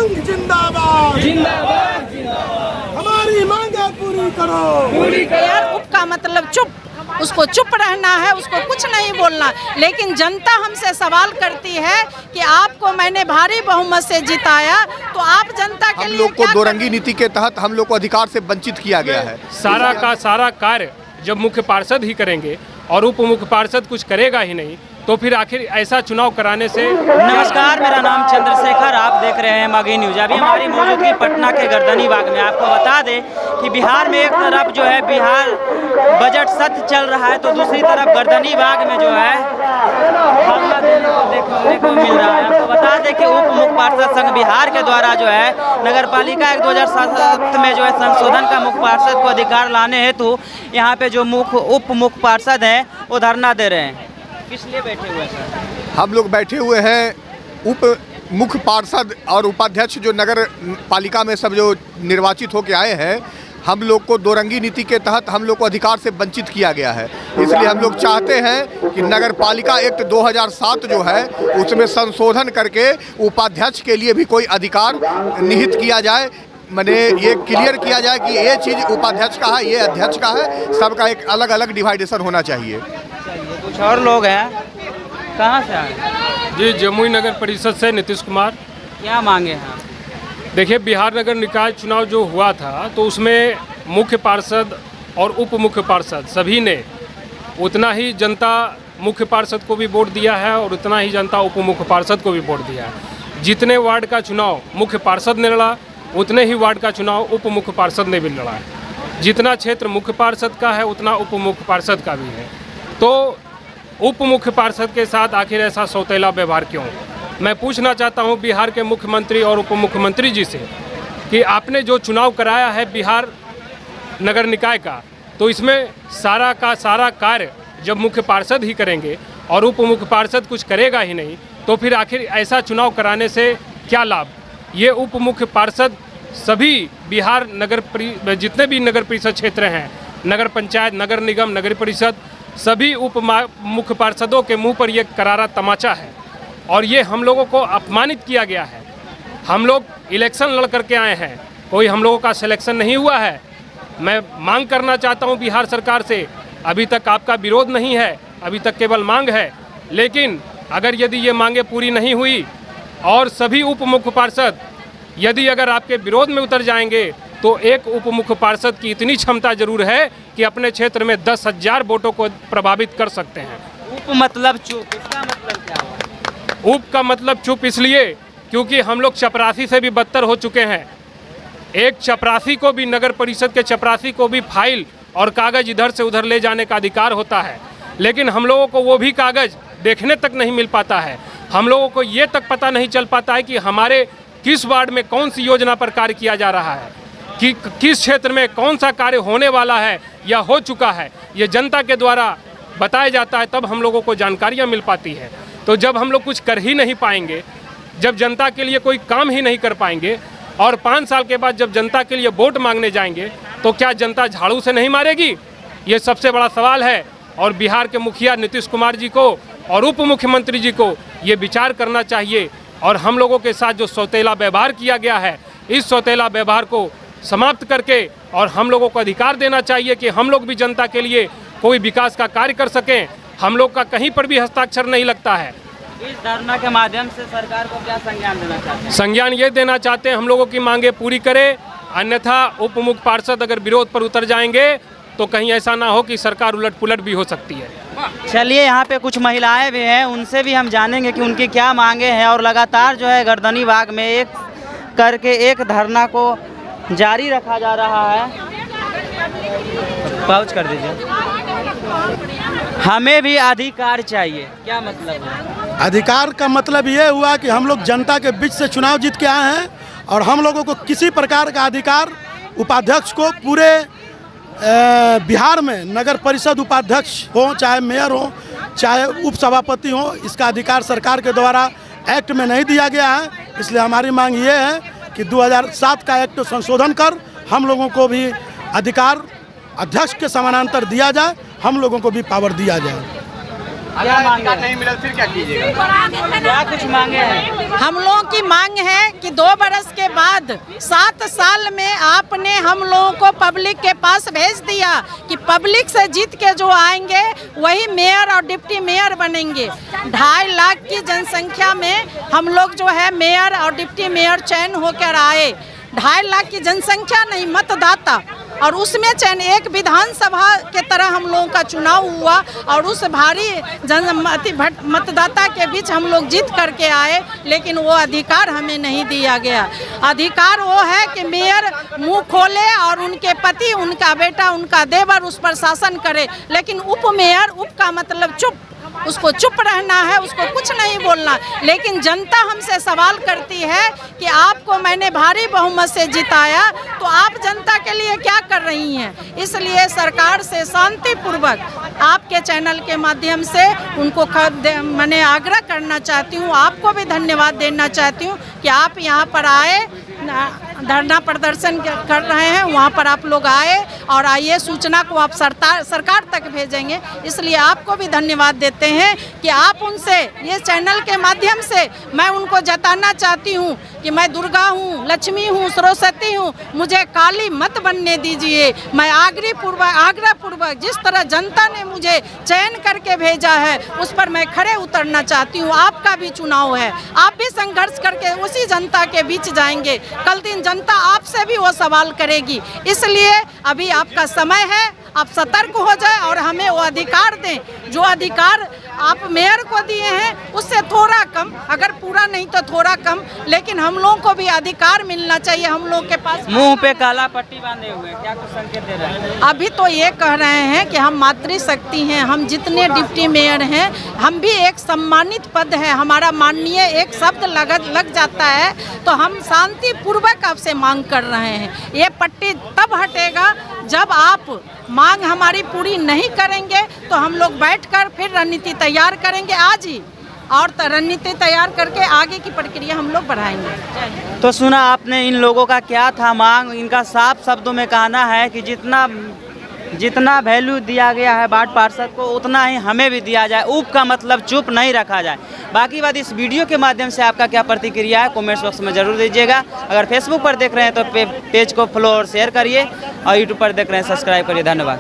संघ जिंदाबाद जिंदाबाद जिंदाबाद। हमारी मांगे पूरी करो। यार उप का मतलब चुप, उसको चुप रहना है, उसको कुछ नहीं बोलना। लेकिन जनता हमसे सवाल करती है कि आपको मैंने भारी बहुमत से जिताया, तो आप जनता के लिए हम लोग को दोरंगी नीति के तहत हम लोग को अधिकार से वंचित किया गया है। सारा का सारा कार्य जब मुख्य पार्षद ही करेंगे और उप मुख्य पार्षद कुछ करेगा ही नहीं, तो फिर आखिर ऐसा चुनाव कराने से। नमस्कार, मेरा नाम चंद्रशेखर, आप देख रहे हैं मागी न्यूज। अभी हमारी मौजूदगी पटना के गर्दनी बाग में। आपको बता दें कि बिहार में एक तरफ जो है बिहार बजट सत्र चल रहा है, तो दूसरी तरफ गर्दनी बाग में जो है हल्ला देने को देखने को मिल रहा है। आपको बता दें कि उप मुख्य पार्षद संघ बिहार के द्वारा जो है नगर पालिका एक 2007 में जो है संशोधन का मुख्य पार्षद को अधिकार लाने हेतु यहाँ पे जो उप मुख्य पार्षद हैं वो धरना दे रहे हैं। किस लिए बैठे हुए हैं? हम लोग बैठे हुए हैं उप मुख्य पार्षद और उपाध्यक्ष जो नगर पालिका में सब जो निर्वाचित होकर आए हैं, हम लोग को दोरंगी नीति के तहत हम लोग को अधिकार से वंचित किया गया है। इसलिए हम लोग चाहते हैं कि नगर पालिका एक्ट 2007 जो है उसमें संशोधन करके उपाध्यक्ष के लिए भी कोई अधिकार निहित किया जाए। मैंने ये क्लियर किया जाए कि ये चीज़ उपाध्यक्ष का है, ये अध्यक्ष का है, सबका एक अलग अलग डिवाइडेशन होना चाहिए। कुछ और लोग हैं, कहाँ से आए? जी, जमुई नगर परिषद से नीतीश कुमार। क्या मांगे हैं? देखिए, बिहार नगर निकाय चुनाव जो हुआ था तो उसमें मुख्य पार्षद और उप मुख्य पार्षद सभी ने उतना ही जनता मुख्य पार्षद को भी वोट दिया है और उतना ही जनता उप मुख्य पार्षद को भी वोट दिया है। जितने वार्ड का चुनाव मुख्य पार्षद ने लड़ा, उतने ही वार्ड का चुनाव उप मुख्य पार्षद ने भी लड़ा है। जितना क्षेत्र मुख्य पार्षद का है उतना उप मुख्य पार्षद का भी है। तो उप मुख्य पार्षद के साथ आखिर ऐसा सौतेला व्यवहार क्यों? मैं पूछना चाहता हूं बिहार के मुख्यमंत्री और उप मुख्यमंत्री जी से कि आपने जो चुनाव कराया है बिहार नगर निकाय का, तो इसमें सारा का सारा कार्य जब मुख्य पार्षद ही करेंगे और उप मुख्य पार्षद कुछ करेगा ही नहीं, तो फिर आखिर ऐसा चुनाव कराने से क्या लाभ? ये उप मुख्य पार्षद सभी बिहार जितने भी नगर परिषद क्षेत्र हैं, नगर पंचायत, नगर निगम, नगर परिषद, सभी उप मुख्य पार्षदों के मुंह पर यह करारा तमाचा है और ये हम लोगों को अपमानित किया गया है। हम लोग इलेक्शन लड़ करके आए हैं, कोई हम लोगों का सिलेक्शन नहीं हुआ है। मैं मांग करना चाहता हूं बिहार सरकार से, अभी तक आपका विरोध नहीं है, अभी तक केवल मांग है, लेकिन अगर यदि ये मांगे पूरी नहीं हुई और सभी उप मुख्य पार्षद यदि अगर आपके विरोध में उतर जाएंगे, तो एक उप मुख्य पार्षद की इतनी क्षमता जरूर है कि अपने क्षेत्र में 10,000 वोटों को प्रभावित कर सकते हैं। उप मतलब चुप, इसका मतलब क्या है? उप का मतलब चुप इसलिए क्योंकि हम लोग चपरासी से भी बदतर हो चुके हैं। एक चपरासी को भी, नगर परिषद के चपरासी को भी फाइल और कागज़ इधर से उधर ले जाने का अधिकार होता है, लेकिन हम लोगों को वो भी कागज़ देखने तक नहीं मिल पाता है। हम लोगों को ये तक पता नहीं चल पाता है कि हमारे किस वार्ड में कौन सी योजना पर कार्य किया जा रहा है, कि किस क्षेत्र में कौन सा कार्य होने वाला है या हो चुका है। ये जनता के द्वारा बताया जाता है, तब हम लोगों को जानकारियाँ मिल पाती है। तो जब हम लोग कुछ कर ही नहीं पाएंगे, जब जनता के लिए कोई काम ही नहीं कर पाएंगे और 5 साल के बाद जब जनता के लिए वोट मांगने जाएंगे, तो क्या जनता झाड़ू से नहीं मारेगी? ये सबसे बड़ा सवाल है और बिहार के मुखिया नीतीश कुमार जी को और उप मुख्यमंत्री जी को ये विचार करना चाहिए और हम लोगों के साथ जो सौतेला व्यवहार किया गया है, इस सौतेला व्यवहार को समाप्त करके और हम लोगों को अधिकार देना चाहिए कि हम लोग भी जनता के लिए कोई विकास का कार्य कर सकें। हम लोग का कहीं पर भी हस्ताक्षर नहीं लगता है। इस धरना के माध्यम से सरकार को क्या संज्ञान देना चाहते हैं? संज्ञान ये देना चाहते हैं हम लोगों की मांगे पूरी करे, अन्यथा उप मुख्य पार्षद अगर विरोध पर उतर जाएंगे तो कहीं ऐसा ना हो कि सरकार उलट पुलट भी हो सकती है। चलिए, यहाँ पे कुछ महिलाएं भी हैं, उनसे भी हम जानेंगे कि उनकी क्या मांगे हैं। और लगातार जो है गर्दनी बाग में एक करके एक धरना को जारी रखा जा रहा है। पाउच कर दीजिए। हमें भी अधिकार चाहिए, क्या मतलब है? अधिकार का मतलब ये हुआ कि हम लोग जनता के बीच से चुनाव जीत के आए हैं और हम लोगों को किसी प्रकार का अधिकार उपाध्यक्ष को पूरे बिहार में नगर परिषद उपाध्यक्ष हो, चाहे मेयर हो, चाहे उप सभापति हो, इसका अधिकार सरकार के द्वारा एक्ट में नहीं दिया गया है। इसलिए हमारी मांग ये है कि 2007 का एक्ट संशोधन कर हम लोगों को भी अधिकार अध्यक्ष के समानांतर दिया जाए, हम लोगों को भी पावर दिया जाए। क्या मांगे हैं? नहीं मिला फिर क्या कीजिएगा? क्या कुछ मांगे हैं? हम लोगों की मांग है कि 2 बरस के बाद 7 साल में आपने हम लोगों को पब्लिक के पास भेज दिया कि पब्लिक से जीत के जो आएंगे वही मेयर और डिप्टी मेयर बनेंगे। 2.5 लाख की जनसंख्या में हम लोग जो है मेयर और डिप्टी मेयर चयन होकर आए। 2.5 लाख की जनसंख्या नहीं, मतदाता, और उसमें चयन एक विधानसभा के तरह हम लोगों का चुनाव हुआ और उस भारी मतदाता के बीच हम लोग जीत करके आए, लेकिन वो अधिकार हमें नहीं दिया गया। अधिकार वो है कि मेयर मुंह खोले और उनके पति, उनका बेटा, उनका देवर उस पर शासन करे, लेकिन उप मेयर, उप का मतलब चुप, उसको चुप रहना है, उसको कुछ नहीं बोलना। लेकिन जनता हमसे सवाल करती है कि आपको मैंने भारी बहुमत से जिताया, तो आप जनता के लिए क्या कर रही हैं? इसलिए सरकार से शांतिपूर्वक आपके चैनल के माध्यम से उनको मैंने आग्रह करना चाहती हूँ, आपको भी धन्यवाद देना चाहती हूँ कि आप यहाँ पर आए, धरना प्रदर्शन कर रहे हैं, वहाँ पर आप लोग आए और आइए सूचना को आप सरकार तक भेजेंगे। इसलिए आपको भी धन्यवाद देते हैं कि आप उनसे, ये चैनल के माध्यम से मैं उनको जताना चाहती हूँ कि मैं दुर्गा हूँ, लक्ष्मी हूँ, सरस्वती हूँ, मुझे काली मत बनने दीजिए। मैं आग्रह पूर्वक जिस तरह जनता ने मुझे चयन करके भेजा है उस पर मैं खड़े उतरना चाहती हूँ। आपका भी चुनाव है, आप भी संघर्ष करके उसी जनता के बीच जाएंगे। कल दिन जनता आपसे भी वो सवाल करेगी, इसलिए अभी आपका समय है, आप सतर्क हो जाए और हमें वो अधिकार दें जो अधिकार आप मेयर को दिए हैं, उससे थोड़ा कम, अगर पूरा नहीं तो थोड़ा कम, लेकिन हम लोगों को भी अधिकार मिलना चाहिए। हम लोग के पास मुंह पे काला पट्टी बांधे हुए हैं, क्या कुछ संकेत दे रहे हैं? अभी तो ये कह रहे हैं कि हम मातृशक्ति हैं, हम जितने डिप्टी मेयर हैं हम भी एक सम्मानित पद है, हमारा माननीय एक शब्द लग जाता है, तो हम शांतिपूर्वक आपसे मांग कर रहे हैं। ये पट्टी तब हटेगा जब आप मांग हमारी पूरी नहीं करेंगे, तो हम लोग बैठकर फिर रणनीति तैयार करेंगे आज ही, और रणनीति तैयार करके आगे की प्रक्रिया हम लोग बढ़ाएंगे। तो सुना आपने इन लोगों का क्या था मांग। इनका साफ शब्दों में कहना है कि जितना वैल्यू दिया गया है वार्ड पार्षद को उतना ही हमें भी दिया जाए, उप का मतलब चुप नहीं रखा जाए। बाकी बात इस वीडियो के माध्यम से आपका क्या प्रतिक्रिया है कमेंट्स बॉक्स में ज़रूर दीजिएगा। अगर फेसबुक पर देख रहे हैं तो पेज को फॉलो और शेयर करिए, और यूट्यूब पर देख रहे हैं सब्सक्राइब करिए। धन्यवाद।